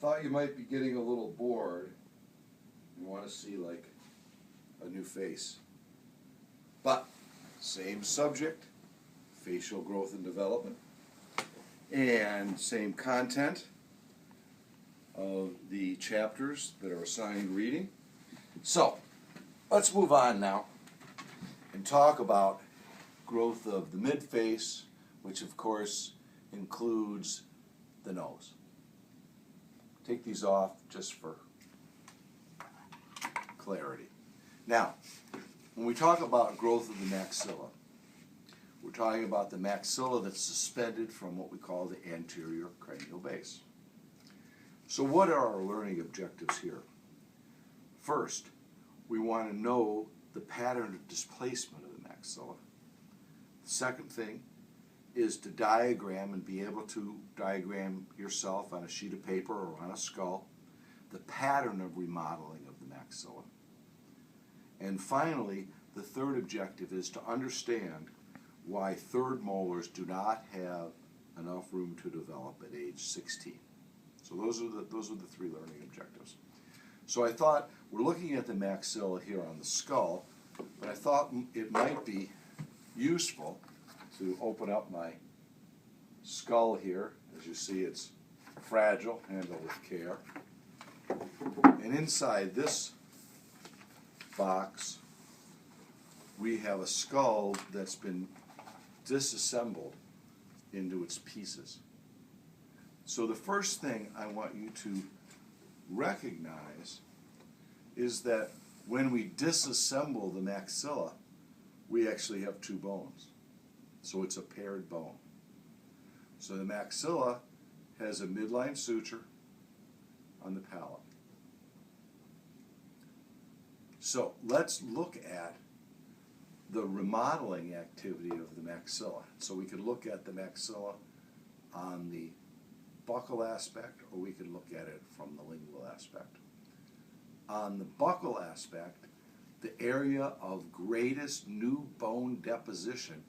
thought you might be getting a little bored and want to see like a new face. But same subject, facial growth and development, and same content of the chapters that are assigned reading. So let's move on now and talk about growth of the midface, which of course includes the nose. Take these off just for clarity. Now, when we talk about growth of the maxilla, we're talking about the maxilla that's suspended from what we call the anterior cranial base. So what are our learning objectives here? First, we want to know the pattern of displacement of the maxilla. The second thing is to diagram and be able to diagram yourself on a sheet of paper or on a skull the pattern of remodeling of the maxilla. And finally, the third objective is to understand why third molars do not have enough room to develop at age 16. So those are the three learning objectives. So I thought, we're looking at the maxilla here on the skull, but I thought it might be useful to open up my skull here. As you see, it's fragile, handled with care. And inside this box, we have a skull that's been disassembled into its pieces. So the first thing I want you to recognize is that when we disassemble the maxilla, we actually have two bones. So it's a paired bone. So the maxilla has a midline suture on the palate. So let's look at the remodeling activity of the maxilla. So we could look at the maxilla on the buccal aspect, or we could look at it from the lingual aspect. On the buccal aspect, the area of greatest new bone deposition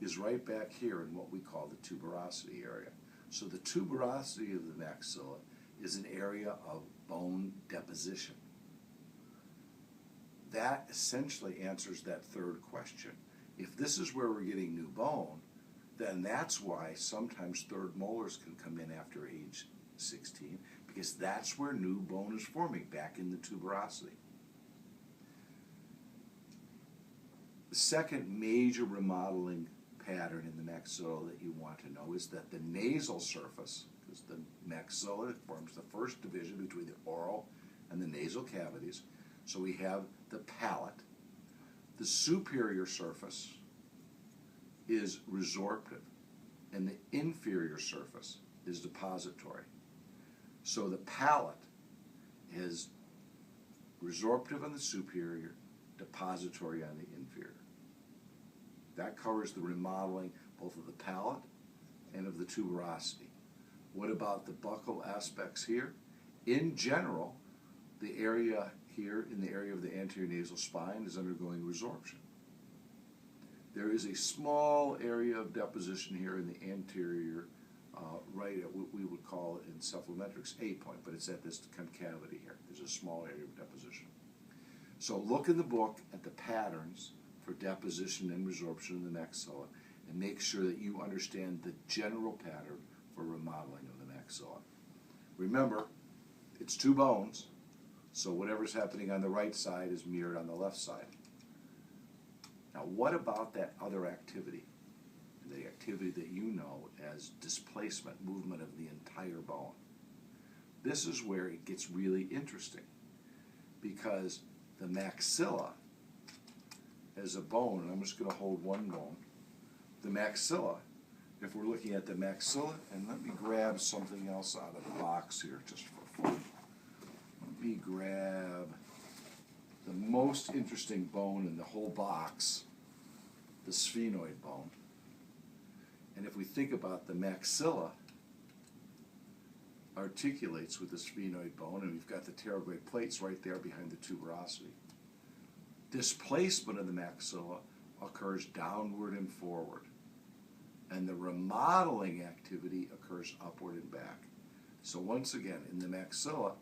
is right back here in what we call the tuberosity area. So the tuberosity of the maxilla is an area of bone deposition. That essentially answers that third question. If this is where we're getting new bone, then that's why sometimes third molars can come in after age 16, because that's where new bone is forming, back in the tuberosity. The second major remodeling pattern in the maxilla that you want to know is that the nasal surface, because the maxilla forms the first division between the oral and the nasal cavities. So we have the palate. The superior surface is resorptive, and the inferior surface is depository. So the palate is resorptive on the superior, depository on the inferior. That covers the remodeling both of the palate and of the tuberosity. What about the buccal aspects here? In general, the area here in the area of the anterior nasal spine is undergoing resorption. There is a small area of deposition here in the anterior, right at what we would call in cephalometrics A point, but it's at this concavity here. There's a small area of deposition. So look in the book at the patterns for deposition and resorption in the maxilla and make sure that you understand the general pattern for remodeling of the maxilla. Remember, it's two bones, so whatever's happening on the right side is mirrored on the left side. Now, what about that other activity? The activity that you know as displacement, movement of the entire bone. This is where it gets really interesting, because the maxilla as a bone, and I'm just going to hold one bone, the maxilla, if we're looking at the maxilla, and let me grab something else out of the box here just for fun. Let me grab the most interesting bone in the whole box, the sphenoid bone. And if we think about the maxilla articulates with the sphenoid bone, and we've got the pterygoid plates right there behind the tuberosity. Displacement of the maxilla occurs downward and forward, and the remodeling activity occurs upward and back. So once again, in the maxilla,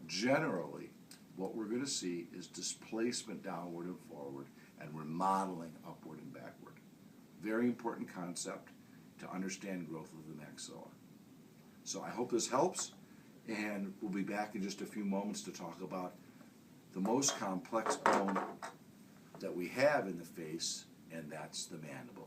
generally, what we're going to see is displacement downward and forward and remodeling upward and backward. Very important concept to understand growth of the maxilla. So I hope this helps, and we'll be back in just a few moments to talk about the most complex bone that we have in the face, and that's the mandible.